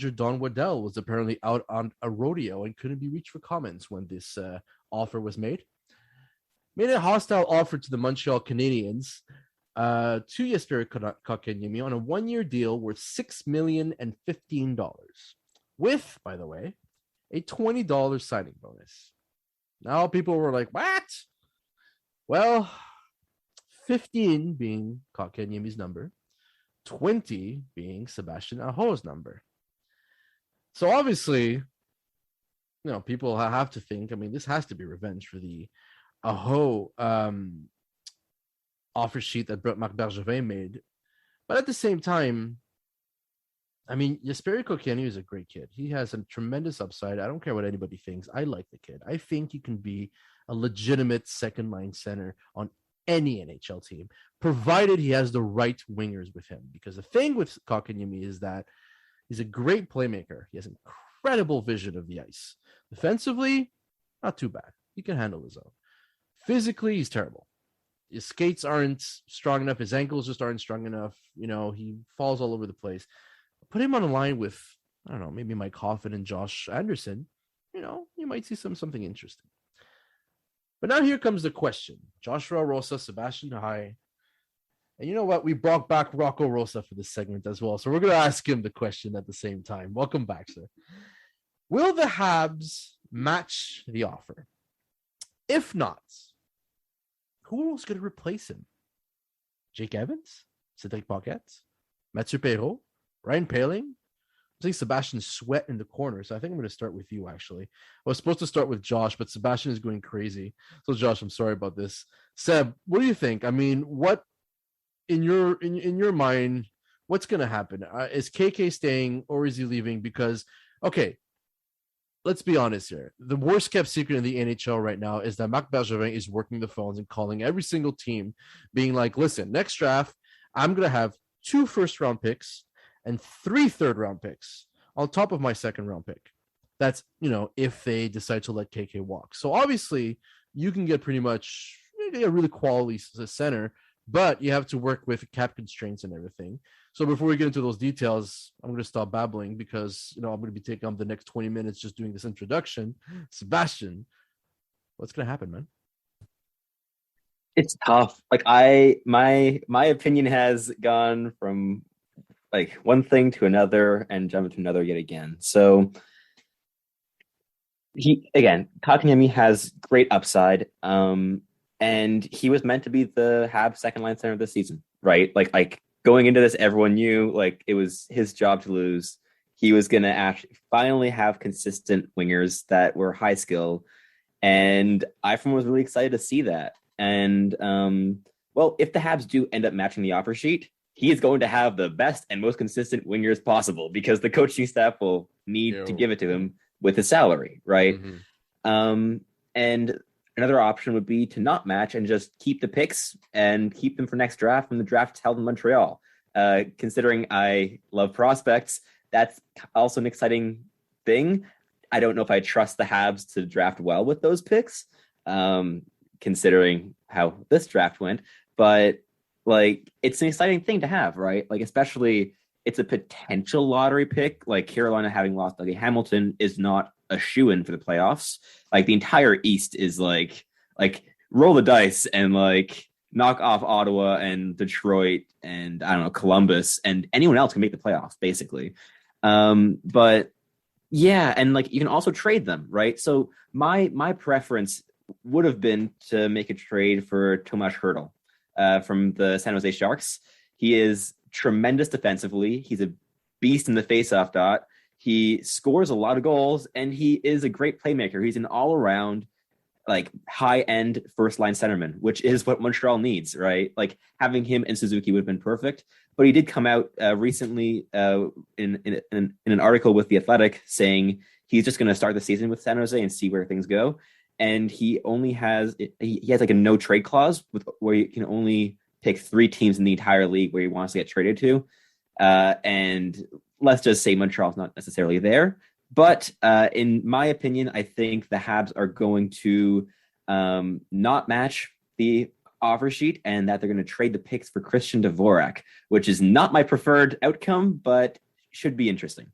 manager Don Waddell was apparently out on a rodeo and couldn't be reached for comments when this offer was made. Made a hostile offer to the Montreal Canadiens to Jesperi Kotkaniemi on a 1-year deal worth $6,015,000 with, by the way, a $20 signing bonus. Now people were like, what? Well, 15 being Kotkaniemi's number, 20 being Sebastian Aho's number. So obviously, people have to think, this has to be revenge for the Aho offer sheet that Marc Bergevin made. But at the same time, Jesperi Kotkaniemi is a great kid. He has a tremendous upside. I don't care what anybody thinks. I like the kid. I think he can be a legitimate second-line center on any NHL team, provided he has the right wingers with him. Because the thing with Kotkaniemi is that he's a great playmaker. He has incredible vision of the ice. Defensively, not too bad. He can handle his own. Physically, he's terrible. His skates aren't strong enough. His ankles just aren't strong enough. He falls all over the place. Put him on a line with, I don't know, maybe Mike Hoffman and Josh Anderson. You might see something interesting. But now here comes the question. Joshua Rosa, Sebastian Aho. And you know what? We brought back Rocco Rosa for this segment as well. So we're going to ask him the question at the same time. Welcome back, sir. Will the Habs match the offer? If not, who is going to replace him? Jake Evans? Cedric Paquette? Mathieu Perreault? Ryan Poehling? I think Sebastian Sweat in the corner. So I think I'm going to start with you, actually. I was supposed to start with Josh, but Sebastian is going crazy. So Josh, I'm sorry about this. Seb, what do you think? What in your mind, what's going to happen? Is KK staying or is he leaving? Because, okay, let's be honest here. The worst kept secret in the NHL right now is that Marc Bergevin is working the phones and calling every single team, being like, listen, next draft, I'm going to have 2 first-round picks and 3 third-round picks on top of my second-round pick. That's, if they decide to let KK walk. So obviously, you can get pretty much a really quality center, but you have to work with cap constraints and everything. So before we get into those details, I'm going to stop babbling because, I'm going to be taking up the next 20 minutes just doing this introduction. Sebastian, what's going to happen, man? It's tough. My opinion has gone from one thing to another and jumped to another yet again. So Kotkaniemi has great upside. And he was meant to be the Habs second line center this season, right? Going into this, everyone knew it was his job to lose. He was going to actually finally have consistent wingers that were high skill. And I was really excited to see that. And if the Habs do end up matching the offer sheet, he is going to have the best and most consistent wingers possible because the coaching staff will need to give it to him with his salary, right? Mm-hmm. And another option would be to not match and just keep the picks and keep them for next draft when the draft is held in Montreal. Considering I love prospects, that's also an exciting thing. I don't know if I trust the Habs to draft well with those picks, considering how this draft went. But it's an exciting thing to have, right? Especially it's a potential lottery pick. Carolina having lost Dougie Hamilton is not a shoo-in for the playoffs. The entire East is roll the dice and knock off Ottawa and Detroit and I don't know, Columbus, and anyone else can make the playoffs basically. But yeah, and you can also trade them, right? So my preference would have been to make a trade for Tomas Hertl from the San Jose Sharks. He is tremendous defensively. He's a beast in the faceoff dot. He scores a lot of goals, and he is a great playmaker. He's an all-around, high-end first-line centerman, which is what Montreal needs, right? Having him and Suzuki would have been perfect. But he did come out recently in an article with The Athletic saying he's just going to start the season with San Jose and see where things go. And he only has a no-trade clause where you can only pick 3 teams in the entire league where he wants to get traded to. And let's just say Montreal's not necessarily there. But in my opinion, I think the Habs are going to not match the offer sheet and that they're going to trade the picks for Christian Dvorak, which is not my preferred outcome, but should be interesting.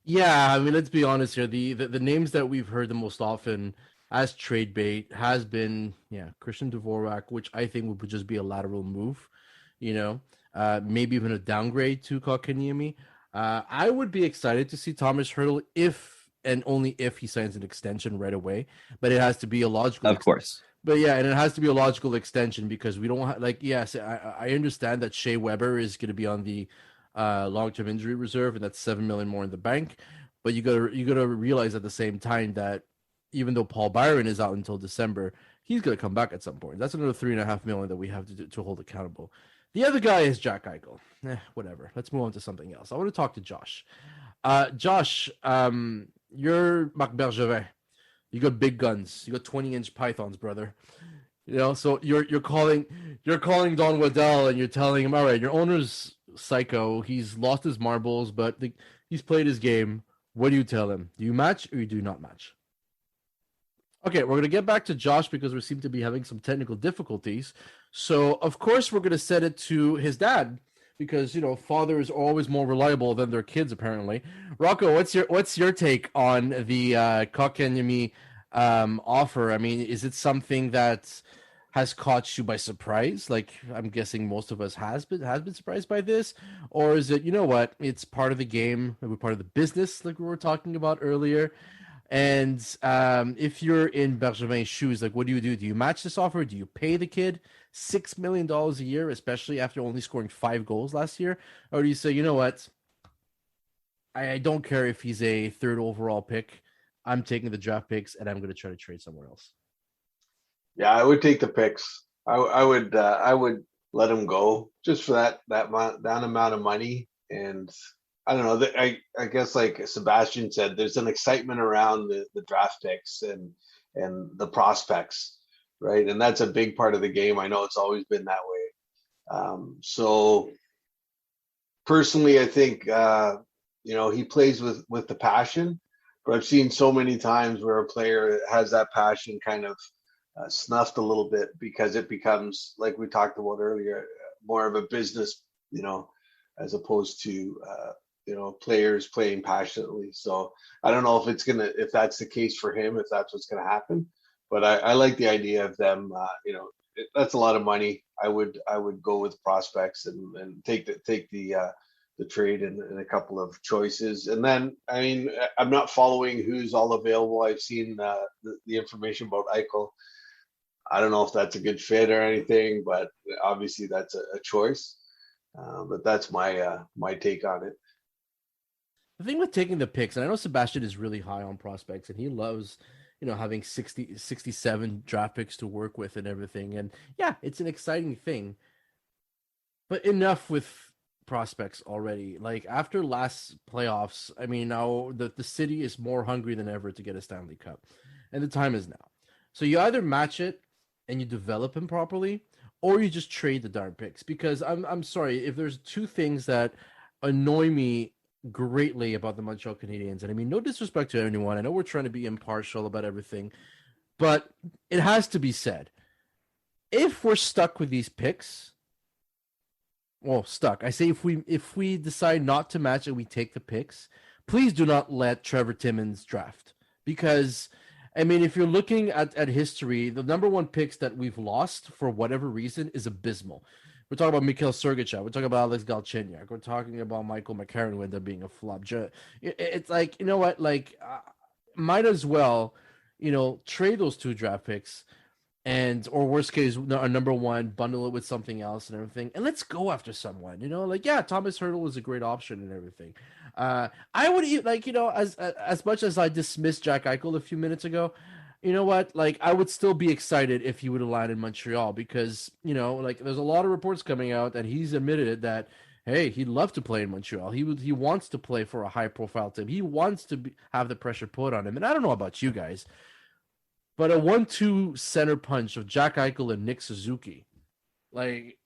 Yeah, I mean, let's be honest here. The names that we've heard the most often as trade bait has been, yeah, Christian Dvorak, which I think would just be a lateral move, you know, maybe even a downgrade to Kotkaniemi. I would be excited to see Thomas Hurdle if and only if he signs an extension right away, but it has to be a logical. Of course. But yeah, and it has to be a logical extension because we don't like. Yes, I understand that Shea Weber is going to be on the long-term injury reserve, and that's 7 million more in the bank. But you gotta realize at the same time that even though Paul Byron is out until December, he's gonna come back at some point. That's another 3.5 million that we have to hold accountable. The other guy is Jack Eichel. Whatever. Let's move on to something else. I want to talk to Josh. Josh, you're Marc Bergevin. You got big guns. You got 20-inch pythons, brother. You know, so you're calling Don Waddell and you're telling him, all right, your owner's psycho. He's lost his marbles, but he's played his game. What do you tell him? Do you match or you do not match? Okay, we're gonna get back to Josh because we seem to be having some technical difficulties. So of course we're gonna set it to his dad because fathers are always more reliable than their kids apparently. Rocco, what's your take on the Kotkaniemi offer? I mean, is it something that has caught you by surprise? Like I'm guessing most of us has been surprised by this, or is it what? It's part of the game, maybe part of the business, like we were talking about earlier. And if you're in Bergevin's shoes, like what do you do? Do you match this offer? Do you pay the kid $6 million a year, especially after only scoring 5 goals last year? Or do you say, you know what? I don't care if he's a third overall pick. I'm taking the draft picks and I'm going to try to trade somewhere else. Yeah, I would take the picks. I would let him go just for that amount of money. And I don't know. I guess like Sebastian said, there's an excitement around the draft picks and the prospects, right? And that's a big part of the game. I know it's always been that way. So personally, I think he plays with the passion, but I've seen so many times where a player has that passion kind of snuffed a little bit because it becomes, like we talked about earlier, more of a business, as opposed to players playing passionately. So I don't know if that's the case for him, if that's what's gonna happen. But I like the idea of them. That's a lot of money. I would go with prospects and take the trade and a couple of choices. And then, I mean, I'm not following who's all available. I've seen the information about Eichel. I don't know if that's a good fit or anything, but obviously that's a choice. But that's my take on it. The thing with taking the picks, and I know Sebastian is really high on prospects and he loves, having 60, 67 draft picks to work with and everything. And yeah, it's an exciting thing. But enough with prospects already. Like after last playoffs, I mean, now the city is more hungry than ever to get a Stanley Cup. And the time is now. So you either match it and you develop him properly, or you just trade the darn picks. Because I'm sorry, if there's two things that annoy me greatly about the Montreal Canadiens, and I mean no disrespect to anyone. I know we're trying to be impartial about everything, but it has to be said. If we're stuck with these picks, well, stuck. I say if we decide not to match and we take the picks, please do not let Trevor Timmons draft because I mean if you're looking at history, the number one picks that we've lost for whatever reason is abysmal. We're talking about Mikhail Sergachev. We're talking about Alex Galchenyuk. We're talking about Michael McCarron who ended up being a flop. It's like you know what, like might as well, trade those two draft picks and or worst case a number one, bundle it with something else and everything, and let's go after someone. Like yeah, Thomas Hurdle is a great option and everything. I would like as much as I dismissed Jack Eichel a few minutes ago. You know what? Like I would still be excited if he would have landed in Montreal because like there's a lot of reports coming out that he's admitted that hey, he'd love to play in Montreal. He wants to play for a high profile team. He wants to have the pressure put on him. And I don't know about you guys, but a 1-2 center punch of Jack Eichel and Nick Suzuki, like,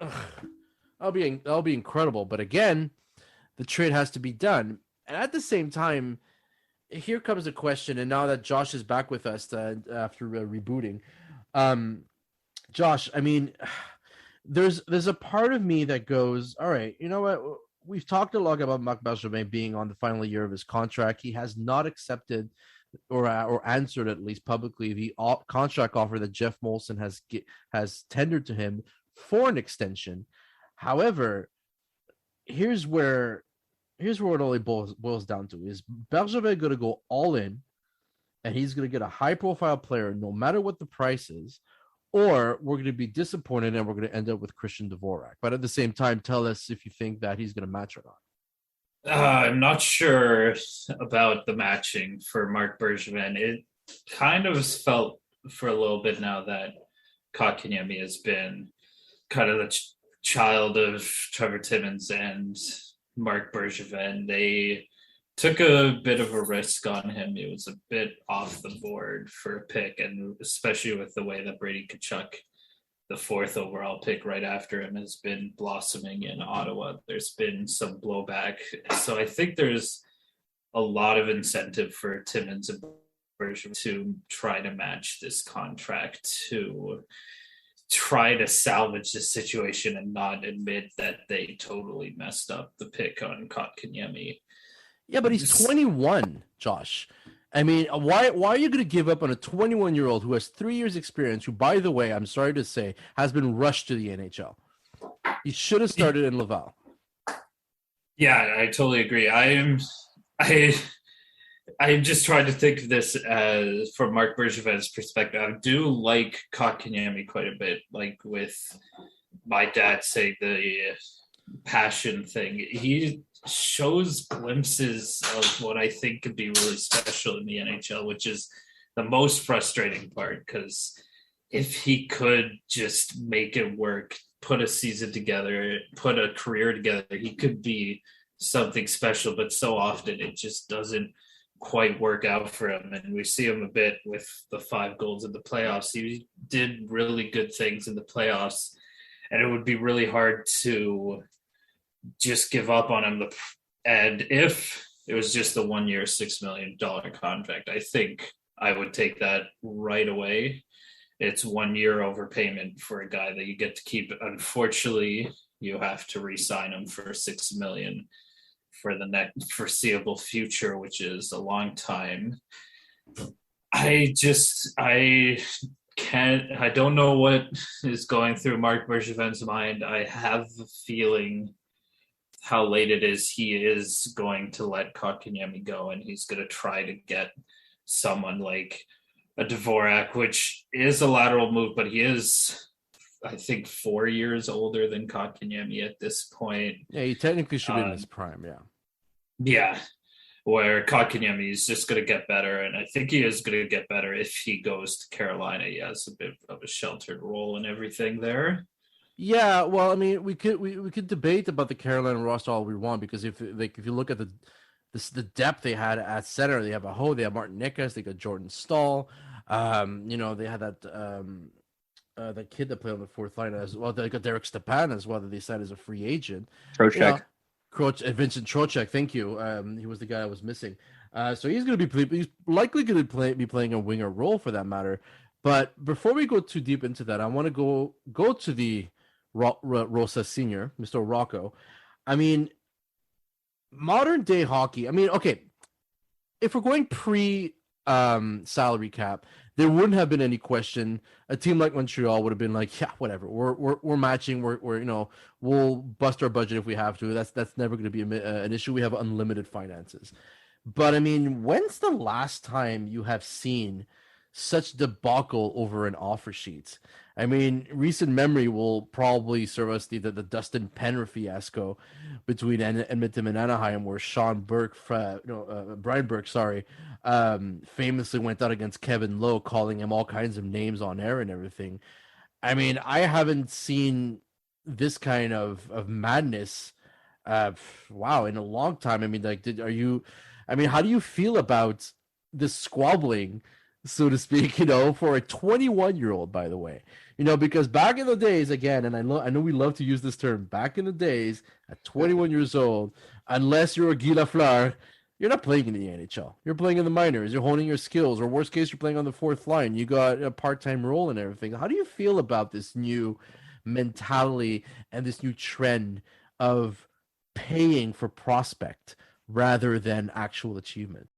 ugh, that'll be incredible. But again, the trade has to be done. And at the same time, here comes a question. And now that Josh is back with us after rebooting, um, Josh, I mean, there's a part of me that goes, all right, you know what? we've talked a lot about Marc Bergevin being on the final year of his contract. He has not accepted or answered, at least publicly, the contract offer that Jeff Molson has tendered to him for an extension. However, here's where it only boils down to: is Bergevin going to go all in, and he's going to get a high profile player no matter what the price is, or we're going to be disappointed and we're going to end up with Christian Dvorak? But at the same time, tell us if you think that he's going to match or not. I'm not sure about the matching for Marc Bergevin. It kind of felt for a little bit now that Kotkaniemi has been kind of the child of Trevor Timmins and Marc Bergevin. They took a bit of a risk on him. It was a bit off the board for a pick, and especially with the way that Brady Tkachuk, the 4th overall pick right after him, has been blossoming in Ottawa. There's been some blowback. So I think there's a lot of incentive for Timmins and Bergevin to try to match this contract, to try to salvage the situation and not admit that they totally messed up the pick on Kotkaniemi. Yeah, but he's 21, Josh. I mean, why are you going to give up on a 21-year-old who has 3 years experience, who, by the way, I'm sorry to say, has been rushed to the NHL? He should have started in Laval. Yeah, I totally agree. I'm just trying to think of this as from Marc Bergevin's perspective. I do like Kotkaniemi quite a bit, like with my dad saying the passion thing. He shows glimpses of what I think could be really special in the NHL, which is the most frustrating part, because if he could just make it work, put a season together, put a career together, he could be something special, but so often it just doesn't quite work out for him. And we see him a bit with the 5 goals in the playoffs. He did really good things in the playoffs, and it would be really hard to just give up on him. And if it was just a 1 year, $6 million contract, I think I would take that right away. It's 1 year overpayment for a guy that you get to keep. Unfortunately, you have to re-sign him for $6 million for the next foreseeable future, which is a long time. I don't know what is going through Marc Bergevin's mind. I have a feeling how late it is, he is going to let Kotkaniemi go, and he's going to try to get someone like a Dvorak, which is a lateral move, but he is, I think, 4 years older than Kotkaniemi at this point. Yeah, he technically should be in his prime, yeah. Yeah, where Kotkaniemi is just going to get better, and I think he is going to get better if he goes to Carolina. He has a bit of a sheltered role and everything there. Yeah, well, I mean, we could debate about the Carolina roster all we want, because if you look at the depth they had at center, they have they have Martin Nikas, they got Jordan Stahl, they had that kid that played on the 4th line as well. They got Derek Stepan as well, that they signed as a free agent. Trocheck. Vincent Trocheck, thank you. He was the guy I was missing. So he's likely going to be playing a winger role for that matter. But before we go too deep into that, I want to go to the Rosa Senior, Mr. Rocco. I mean, modern day hockey. I mean, okay, if we're going pre salary cap, there wouldn't have been any question. A team like Montreal would have been like, yeah, whatever. We're matching. We'll bust our budget if we have to. That's never going to be an issue. We have unlimited finances. But I mean, when's the last time you have seen such debacle over an offer sheet? I mean, recent memory will probably serve us the Dustin Penner fiasco between Edmonton and Anaheim, where Brian Burke, famously went out against Kevin Lowe, calling him all kinds of names on air and everything. I mean, I haven't seen this kind of madness, in a long time. I mean, how do you feel about this squabbling, so to speak, for a 21-year-old, by the way? Because back in the days, again, and I know we love to use this term, back in the days, at 21 years old, unless you're a Guy Lafleur, you're not playing in the NHL. You're playing in the minors. You're honing your skills, or worst case, you're playing on the 4th line. You got a part-time role and everything. How do you feel about this new mentality and this new trend of paying for prospect rather than actual achievement.